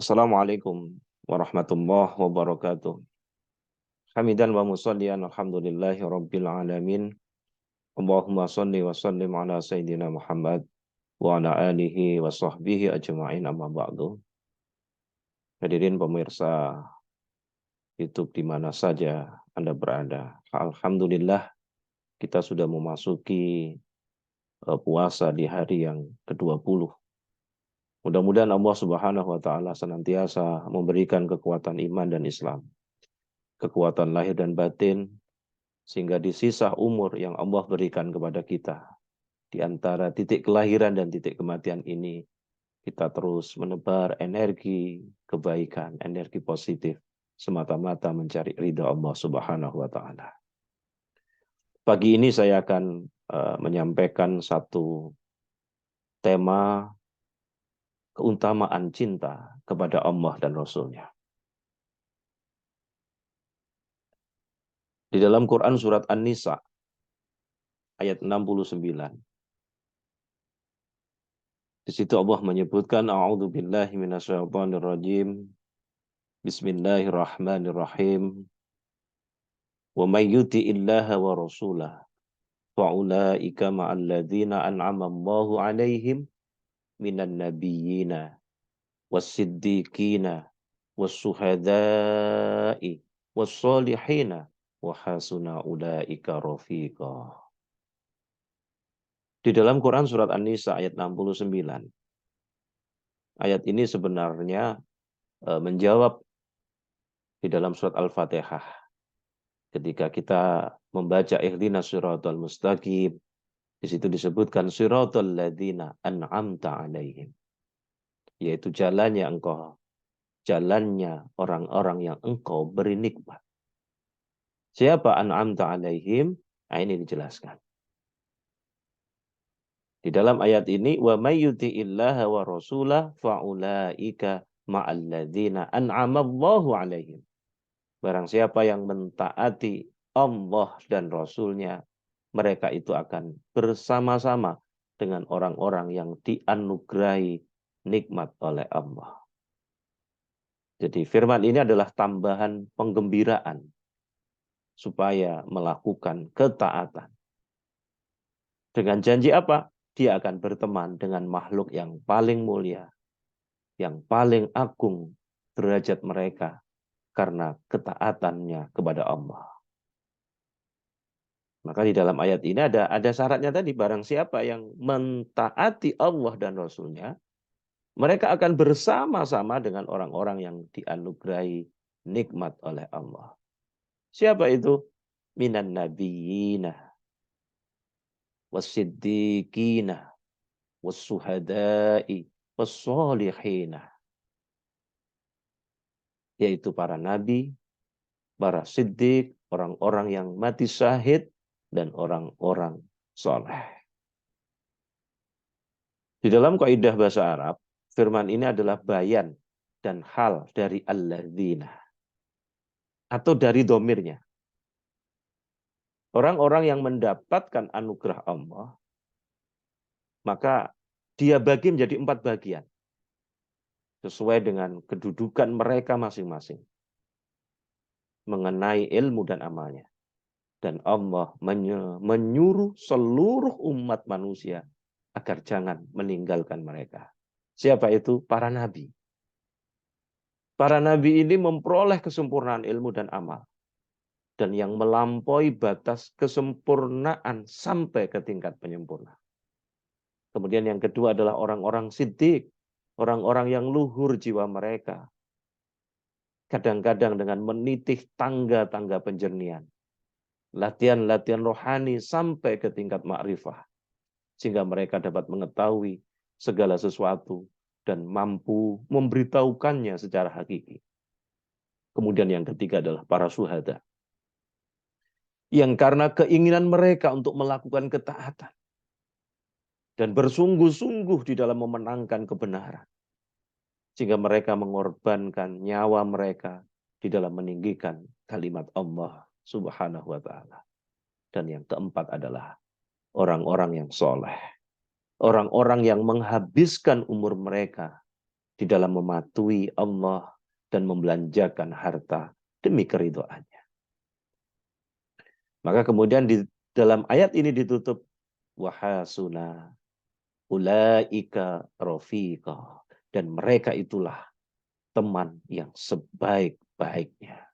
Assalamualaikum warahmatullahi wabarakatuh. Hamidan wa musallian alhamdulillahi rabbil alamin. Allahumma salli wa sallim ala sayyidina Muhammad wa ala alihi wa sahbihi ajma'in amma ba'du. Hadirin pemirsa YouTube di mana saja Anda berada. Alhamdulillah kita sudah memasuki puasa di hari yang ke-20. Mudah-mudahan Allah Subhanahu wa taala senantiasa memberikan kekuatan iman dan Islam, kekuatan lahir dan batin, sehingga di sisa umur yang Allah berikan kepada kita, di antara titik kelahiran dan titik kematian ini, kita terus menebar energi kebaikan, energi positif, semata-mata mencari ridha Allah Subhanahu wa taala. Pagi ini saya akan menyampaikan satu tema keutamaan cinta kepada Allah dan Rasul-Nya. Di dalam Quran surat An-Nisa ayat 69. Di situ Allah menyebutkan a'udzubillahi minasyaitonirrajim. Bismillahirrahmanirrahim. Wa may yuti'illaha wa rasulahu fa ulaika ma'al ladzina an'ama Allahu 'alaihim minan nabiyyina was-siddiqina was-syuhada'i was-solihina wa hasuna ulaika rafiqa. Di dalam Quran surat An-Nisa ayat 69. Ayat ini sebenarnya menjawab di dalam surat Al-Fatihah. Ketika kita membaca ihdinas siratal mustaqim, di situ disebutkan siratal ladzina an'amta 'alaihim. Yaitu jalannya orang-orang yang engkau beri nikmat. Siapa an'amta 'alaihim? Nah, ini dijelaskan. Di dalam ayat ini, wa may yuti'illaha wa rasulahu fa ulaika ma'al ladzina an'ama Allahu 'alaihim. Barang siapa yang mentaati Allah dan Rasul-Nya, mereka itu akan bersama-sama dengan orang-orang yang dianugerahi nikmat oleh Allah. Jadi firman ini adalah tambahan penggembiraan supaya melakukan ketaatan. Dengan janji apa? Dia akan berteman dengan makhluk yang paling mulia, yang paling agung derajat mereka karena ketaatannya kepada Allah. Maka di dalam ayat ini ada syaratnya tadi, barang siapa yang mentaati Allah dan Rasul-Nya, mereka akan bersama-sama dengan orang-orang yang dianugerahi nikmat oleh Allah. Siapa itu? Minan nabiyina, was-siddiqina, was-syuhada'i, was-solihina. Yaitu para nabi, para siddiq, orang-orang yang mati syahid, dan orang-orang soleh. Di dalam kaidah bahasa Arab, firman ini adalah bayan dan hal dari alladzina. Atau dari domirnya. Orang-orang yang mendapatkan anugerah Allah, maka dia bagi menjadi 4 bagian. Sesuai dengan kedudukan mereka masing-masing. Mengenai ilmu dan amalnya. Dan Allah menyuruh seluruh umat manusia agar jangan meninggalkan mereka. Siapa itu? Para nabi. Para nabi ini memperoleh kesempurnaan ilmu dan amal. Dan yang melampaui batas kesempurnaan sampai ke tingkat penyempurna. Kemudian yang kedua adalah orang-orang siddiq. Orang-orang yang luhur jiwa mereka. Kadang-kadang dengan menitih tangga-tangga penjernihan. Latihan-latihan rohani sampai ke tingkat makrifah. Sehingga mereka dapat mengetahui segala sesuatu dan mampu memberitahukannya secara hakiki. Kemudian yang ketiga adalah para syuhada. Yang karena keinginan mereka untuk melakukan ketaatan. Dan bersungguh-sungguh di dalam memenangkan kebenaran. Sehingga mereka mengorbankan nyawa mereka di dalam meninggikan kalimat Allah Subhanahu wa ta'ala. Dan yang keempat adalah orang-orang yang soleh. Orang-orang yang menghabiskan umur mereka di dalam mematuhi Allah dan membelanjakan harta demi keridhaannya. Maka kemudian di dalam ayat ini ditutup wahasuna ulaika rafiqa, dan mereka itulah teman yang sebaik-baiknya.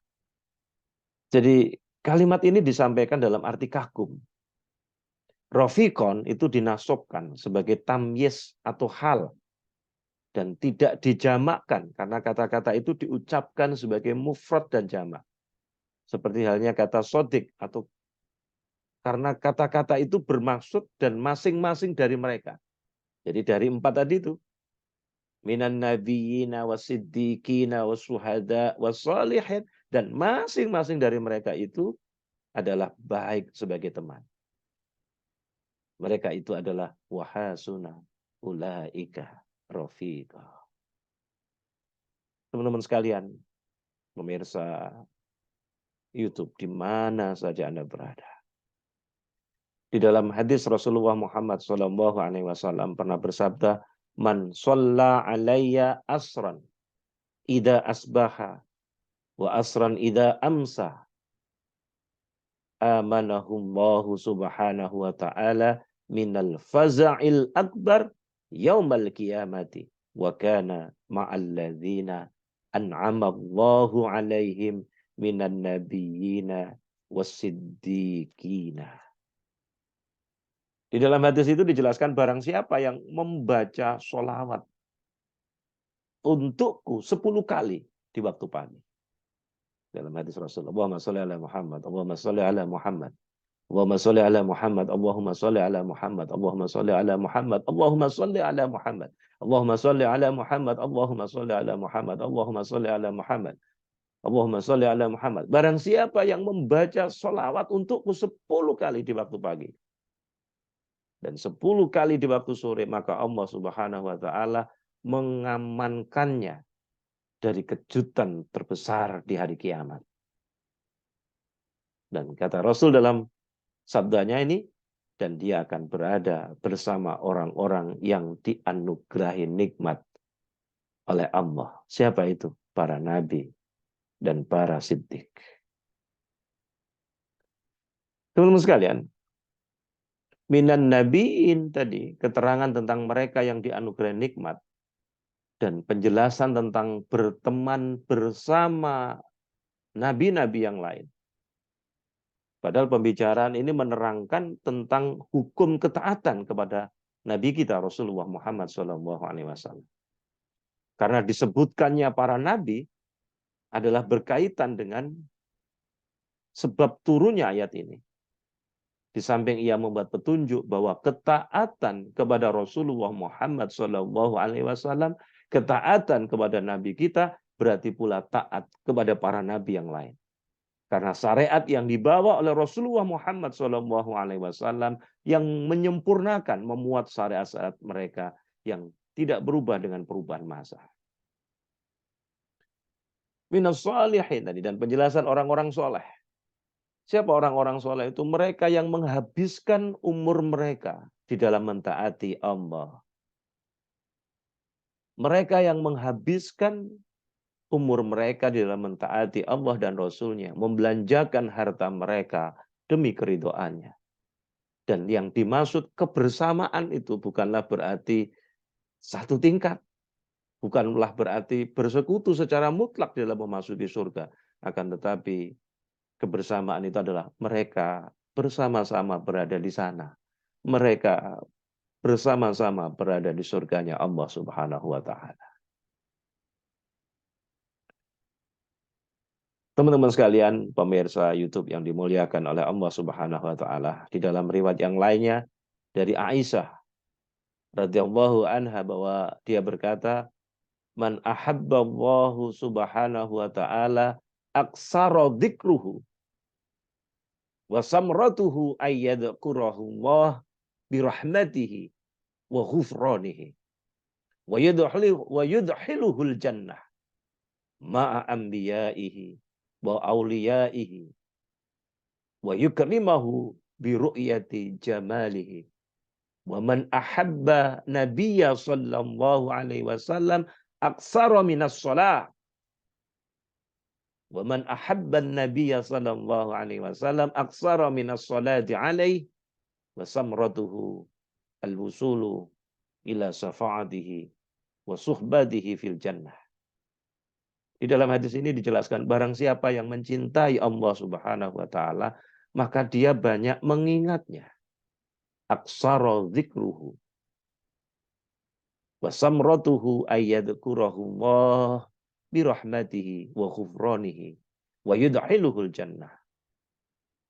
Jadi kalimat ini disampaikan dalam arti kagum. Rafiqon itu dinasobkan sebagai tamyiz atau hal dan tidak dijamakkan karena kata-kata itu diucapkan sebagai mufrad dan jamak. Seperti halnya kata sodik atau karena kata-kata itu bermaksud dan masing-masing dari mereka. Jadi dari 4 tadi itu minan nabiyina wasiddiqina wasuhada wasalihin, dan masing-masing dari mereka itu adalah baik sebagai teman. Mereka itu adalah wahasuna ulaika rafiqa. Teman-teman sekalian, pemirsa YouTube di mana saja Anda berada. Di dalam hadis Rasulullah Muhammad SAW pernah bersabda, "Man shalla alayya asran ida asbaha wa asran ida amsa, amanahullahu subhanahu wa ta'ala minal faza'il akbar yaumal qiyamati wa kana ma'al ladzina an'amallahu alaihim minan nabiyyina wassiddiqina." Di dalam hadis itu dijelaskan barang siapa yang membaca sholawat untukku 10 kali di waktu pagi. Dalam hadis Rasulullah, Allahumma sholli ala Muhammad, Allahumma sholli ala Muhammad, Allahumma sholli ala Muhammad, Allahumma sholli ala Muhammad, Allahumma sholli ala Muhammad, Allahumma sholli ala Muhammad, Allahumma sholli ala Muhammad, Allahumma sholli ala Muhammad, Allahumma sholli ala Muhammad, Allahumma sholli ala Muhammad. Barang siapa yang membaca sholawat untukku 10 kali di waktu pagi dan 10 kali di waktu sore, maka Allah Subhanahu wa ta'ala mengamankannya dari kejutan terbesar di hari kiamat. Dan kata Rasul dalam sabdanya ini, dan dia akan berada bersama orang-orang yang dianugerahi nikmat oleh Allah. Siapa itu? Para nabi dan para siddiq. Teman-teman sekalian, minan nabiin tadi, keterangan tentang mereka yang dianugerahi nikmat, dan penjelasan tentang berteman bersama nabi-nabi yang lain. Padahal pembicaraan ini menerangkan tentang hukum ketaatan kepada Nabi kita Rasulullah Muhammad SAW. Karena disebutkannya para nabi adalah berkaitan dengan sebab turunnya ayat ini. Di samping ia membuat petunjuk bahwa ketaatan kepada Rasulullah Muhammad SAW, ketaatan kepada Nabi kita berarti pula taat kepada para nabi yang lain. Karena syariat yang dibawa oleh Rasulullah Muhammad SAW yang menyempurnakan, memuat syariat-syariat mereka yang tidak berubah dengan perubahan masa. Minas shalihin tadi, dan penjelasan orang-orang soleh. Siapa orang-orang soleh itu? Mereka yang menghabiskan umur mereka di dalam mentaati Allah. Mereka yang menghabiskan umur mereka di dalam mentaati Allah dan Rasul-Nya, membelanjakan harta mereka demi keridhaannya. Dan yang dimaksud kebersamaan itu bukanlah berarti satu tingkat, bukanlah berarti bersekutu secara mutlak dalam memasuki surga, akan tetapi kebersamaan itu adalah mereka bersama-sama berada di sana. Mereka bersama-sama berada di surganya Allah Subhanahu wa ta'ala. Teman-teman sekalian, pemirsa YouTube yang dimuliakan oleh Allah Subhanahu wa ta'ala, di dalam riwayat yang lainnya dari Aisyah radhiyallahu anha bahwa dia berkata, "Man ahabballahu subhanahu wa ta'ala aksara dzikruhu wa samratuhu ayyadhkurahu Allah birahmatihi wa ghufranihi wa yudkhiluhul jannah ma'a anbiya'ihi wa awliyaihi wa yukrimahu bi ru'yati jamalihi wa man ahabba nabiyya sallallahu alaihi wasallam aksara minas shalah. Wa man ahabba an-nabiyya sallallahu alaihi wasallam aksara minas salati alaihi wa samratuhu al-wusulu ila syafa'atihi wa suhbatihi fil jannah. Di dalam hadis ini dijelaskan, barang siapa yang mencintai Allah Subhanahu wa taala, maka dia banyak mengingatnya. Aksara dzikruhu wa samratuhu ayyadhkurahullah bi rahmatihi wa ghufranihi wa yudkhiluhul jannah.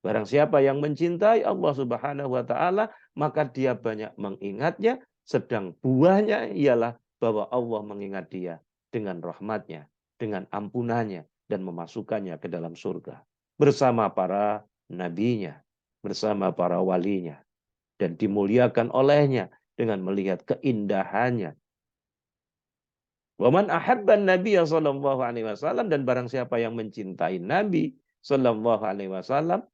Barang siapa yang mencintai Allah Subhanahu wa taala, maka dia banyak mengingatnya, sedang buahnya ialah bahwa Allah mengingat dia dengan rahmatnya, dengan ampunannya, dan memasukkannya ke dalam surga. Bersama para nabinya, bersama para walinya. Dan dimuliakan olehnya dengan melihat keindahannya. Wa man ahabban nabiyya sallallahu alaihi wasallam, dan barang siapa yang mencintai Nabi sallallahu alaihi wasallam,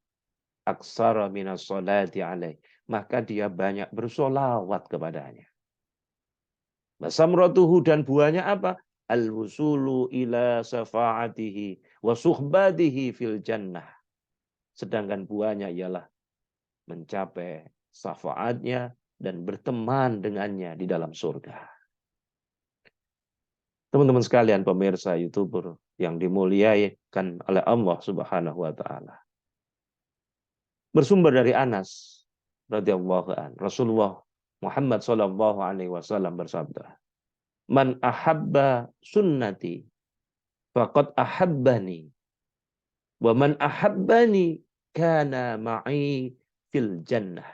aksara minas sholati alaih, maka dia banyak bersolawat kepadanya. Samratuhu, dan buahnya apa? Al-wusulu ila syafa'atihi wa suhbatihi fil jannah. Sedangkan buahnya ialah mencapai syafaatnya dan berteman dengannya di dalam surga. Teman-teman sekalian, pemirsa YouTuber yang dimuliakan oleh Allah Subhanahu wa taala. Bersumber dari Anas radhiyallahu an, Rasulullah Muhammad sallallahu alaihi wasallam bersabda, "Man ahabba sunnati faqad ahabbani, wa man ahabbani kana ma'i fil jannah."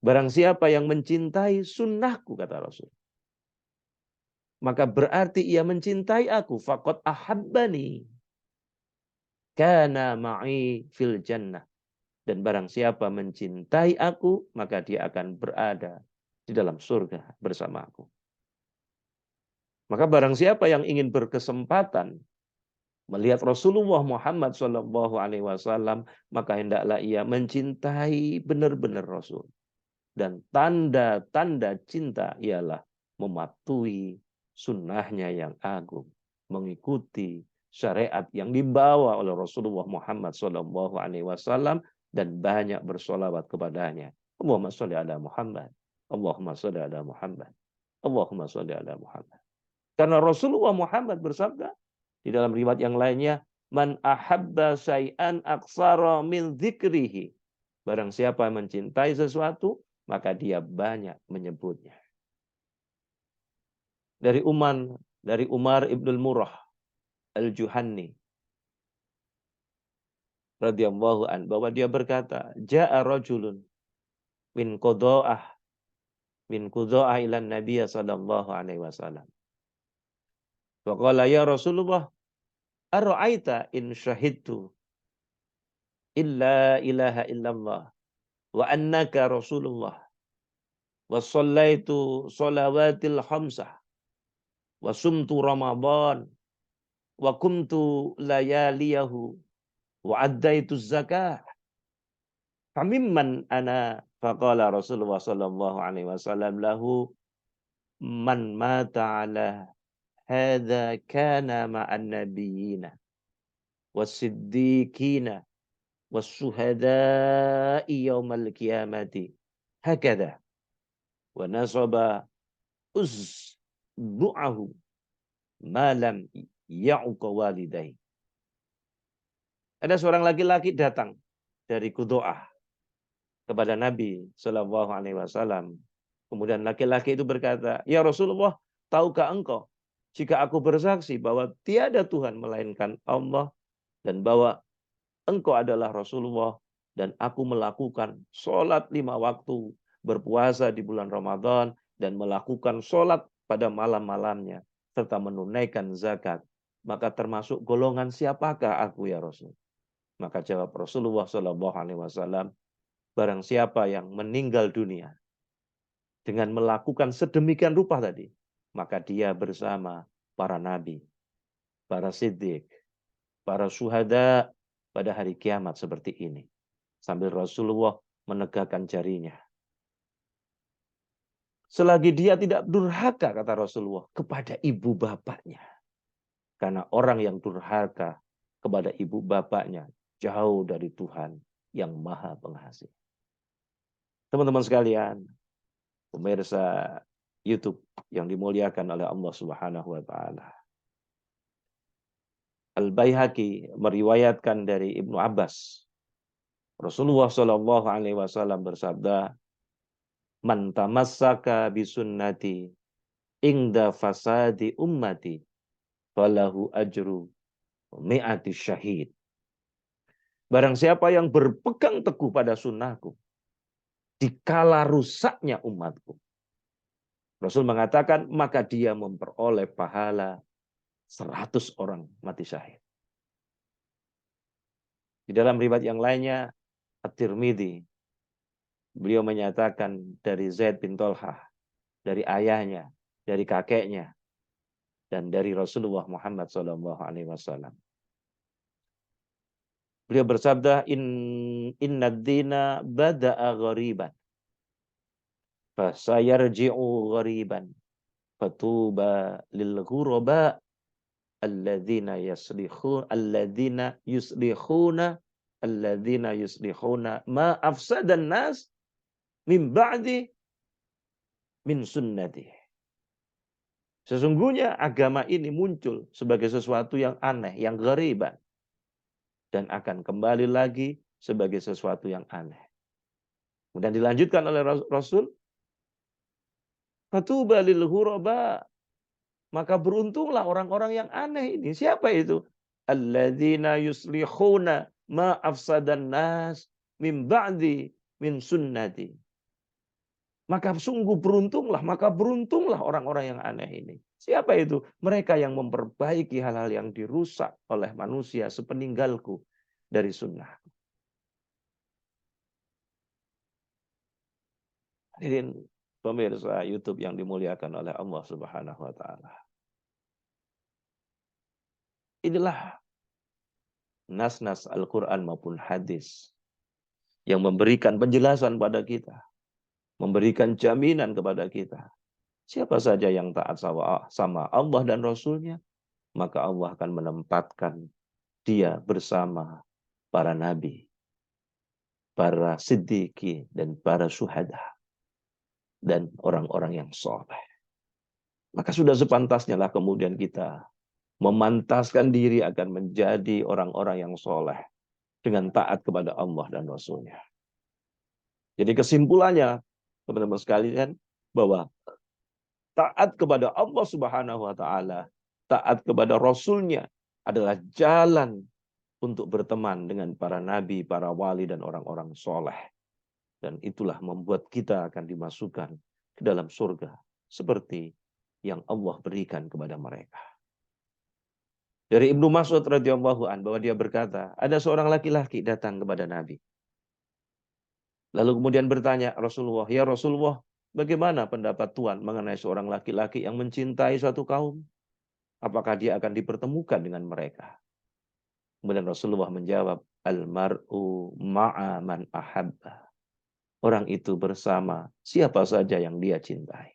Barang siapa yang mencintai sunnahku, kata Rasul, maka berarti ia mencintai aku. Faqad ahabbani, kana ma'i fil jannah. Dan barang siapa mencintai aku, maka dia akan berada di dalam surga bersama aku. Maka barang siapa yang ingin berkesempatan melihat Rasulullah Muhammad SAW, maka hendaklah ia mencintai benar-benar Rasul. Dan tanda-tanda cinta ialah mematuhi sunnahnya yang agung, mengikuti syariat yang dibawa oleh Rasulullah Muhammad SAW, dan banyak bersolawat kepadanya. Allahumma sholli ala Muhammad, Allahumma sholli ala Muhammad, Allahumma sholli ala Muhammad. Karena Rasulullah Muhammad bersabda di dalam riwayat yang lainnya, man ahabba syai'an aksara min dzikrihi. Barang siapa yang mencintai sesuatu, maka dia banyak menyebutnya. Dari Umar ibnul Murrah al-Juhanni radhiyallahu an, bahwa dia berkata, ja'a rajulun min qudha'ah ila Nabi sallallahu alaihi wasallam. Wa qala ya Rasulullah, ara'aita in syahidtu illa ilaha illallah wa annaka Rasulullah wa shallaitu shalawatil khamsah wa sumtu Ramadan wa kumtu layaliyahu wa addaitu zakah. Famimman ana, faqala Rasulullah sallallahu alaihi wasallam lahu, man mata ala hadza kana ma'an nabiyina was-siddiqina was-syuhada'i yaumal qiyamati hakadha wa nasaba uzbu'ahu ma lam ya'uqa walidayhi. Ada seorang laki-laki datang dari Qudo'ah kepada Nabi Shallallahu Alaihi Wasallam. Kemudian laki-laki itu berkata, ya Rasulullah, tahukah engkau jika aku bersaksi bahwa tiada Tuhan melainkan Allah dan bahwa engkau adalah Rasulullah, dan aku melakukan sholat 5 waktu, berpuasa di bulan Ramadan, dan melakukan sholat pada malam-malamnya, serta menunaikan zakat, maka termasuk golongan siapakah aku ya Rasul? Maka jawab Rasulullah Shallallahu Alaihi Wasallam, barang siapa yang meninggal dunia dengan melakukan sedemikian rupa tadi, maka dia bersama para nabi, para siddiq, para syuhada pada hari kiamat seperti ini. Sambil Rasulullah menegakkan jarinya. selagi dia tidak durhaka, kata Rasulullah, kepada ibu bapaknya. Karena orang yang durhaka kepada ibu bapaknya jauh dari Tuhan yang Maha Pengasih. Teman-teman sekalian, pemirsa YouTube yang dimuliakan oleh Allah Subhanahu wa taala. Al-Baihaqi meriwayatkan dari Ibnu Abbas. Rasulullah Shallallahu alaihi wasallam bersabda, "Man tamassaka bisunnati ingda fasadi ummati falahu ajru mi'ati syahid." Barang siapa yang berpegang teguh pada sunnahku dikala rusaknya umatku, Rasul mengatakan, maka dia memperoleh pahala 100 orang mati syahid. Di dalam riwayat yang lainnya, At-Tirmidzi, beliau menyatakan dari Zaid bin Tolhah, dari ayahnya, dari kakeknya, dan dari Rasulullah Muhammad SAW. Beliau bersabda, inna dina bada'a ghariban, fasayarji'u ghariban, fatuba lil ghuraba alladzina yuslihuna ma afsadan nas min ba'di min sunnati. Sesungguhnya agama ini muncul sebagai sesuatu yang aneh, yang ghariban, dan akan kembali lagi sebagai sesuatu yang aneh. Kemudian dilanjutkan oleh Rasul, fatuba lil ghuraba, maka beruntunglah orang-orang yang aneh ini. Siapa itu? Alladzina yuslihuna ma afsadan nas min ba'di min sunnati. Maka beruntunglah orang-orang yang aneh ini. Siapa itu? Mereka yang memperbaiki hal-hal yang dirusak oleh manusia sepeninggalku dari sunnah. Hadirin pemirsa YouTube yang dimuliakan oleh Allah Subhanahu wa taala. Inilah nas-nas Al-Qur'an maupun hadis yang memberikan penjelasan pada kita, memberikan jaminan kepada kita. Siapa saja yang taat sama Allah dan Rasulnya, maka Allah akan menempatkan dia bersama para nabi, para siddiqi, dan para syuhada, dan orang-orang yang soleh. Maka sudah sepantasnya lah kemudian kita memantaskan diri akan menjadi orang-orang yang soleh dengan taat kepada Allah dan Rasulnya. Jadi kesimpulannya, teman-teman sekalian, bahwa taat kepada Allah Subhanahu wa taala, taat kepada Rasulnya adalah jalan untuk berteman dengan para nabi, para wali, dan orang-orang soleh. Dan itulah membuat kita akan dimasukkan ke dalam surga seperti yang Allah berikan kepada mereka. Dari Ibnu Mas'ud radhiyallahu an bahwa dia berkata, ada seorang laki-laki datang kepada Nabi. Lalu kemudian bertanya, Rasulullah, ya Rasulullah, bagaimana pendapat Tuhan mengenai seorang laki-laki yang mencintai suatu kaum? Apakah dia akan dipertemukan dengan mereka? Kemudian Rasulullah menjawab, Al-mar'u ma'a man ahabba. Orang itu bersama siapa saja yang dia cintai.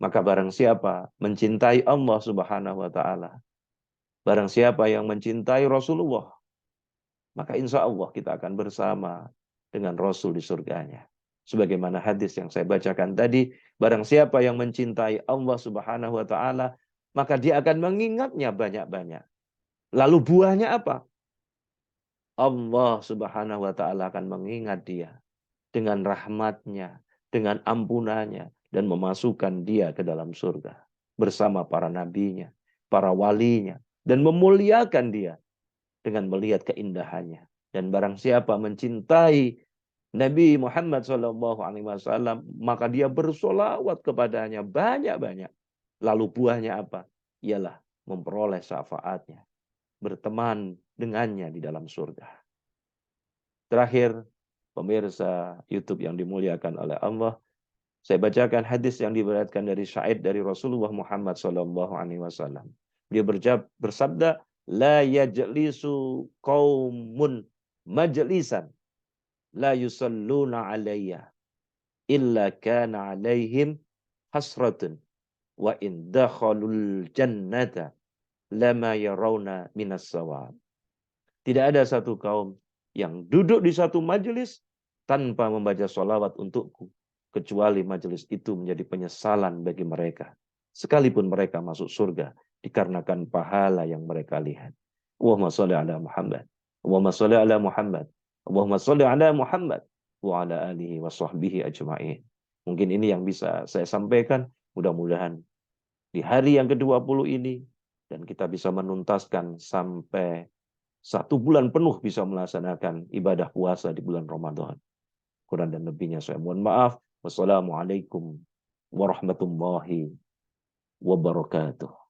Maka barang siapa mencintai Allah Subhanahu wa taala, barang siapa yang mencintai Rasulullah, maka insya Allah kita akan bersama dengan Rasul di surganya. Sebagaimana hadis yang saya bacakan tadi, barang siapa yang mencintai Allah Subhanahu wa taala, maka dia akan mengingatnya banyak-banyak. Lalu buahnya apa? Allah Subhanahu wa taala akan mengingat dia dengan rahmatnya, dengan ampunannya, dan memasukkan dia ke dalam surga bersama para nabinya, para walinya, dan memuliakan dia dengan melihat keindahannya. Dan barang siapa mencintai Nabi Muhammad SAW, maka dia bersolawat kepadanya banyak-banyak. Lalu buahnya apa? Ialah memperoleh syafaatnya, berteman dengannya di dalam surga. Terakhir, pemirsa YouTube yang dimuliakan oleh Allah, saya bacakan hadis yang diriwayatkan dari syair dari Rasulullah Muhammad SAW. Dia bersabda, la yajlisu qaumun majlisan la yusalluna alayya illa kana alaihim hasratun wa in dakhalul jannata lama yarawna minas sawab. Tidak ada satu kaum yang duduk di satu majelis tanpa membaca sholawat untukku, kecuali majelis itu menjadi penyesalan bagi mereka. Sekalipun mereka masuk surga, dikarenakan pahala yang mereka lihat. Allahumma sholli ala Muhammad. Allahumma sholli ala Muhammad. Allahumma sholli ala Muhammad. Wa ala alihi wa sahbihi ajma'in. Mungkin ini yang bisa saya sampaikan. Mudah-mudahan di hari yang ke-20 ini, dan kita bisa menuntaskan sampai 1 bulan penuh bisa melaksanakan ibadah puasa di bulan Ramadan. Kurang dan lebihnya saya mohon maaf. Wassalamualaikum warahmatullahi wabarakatuh.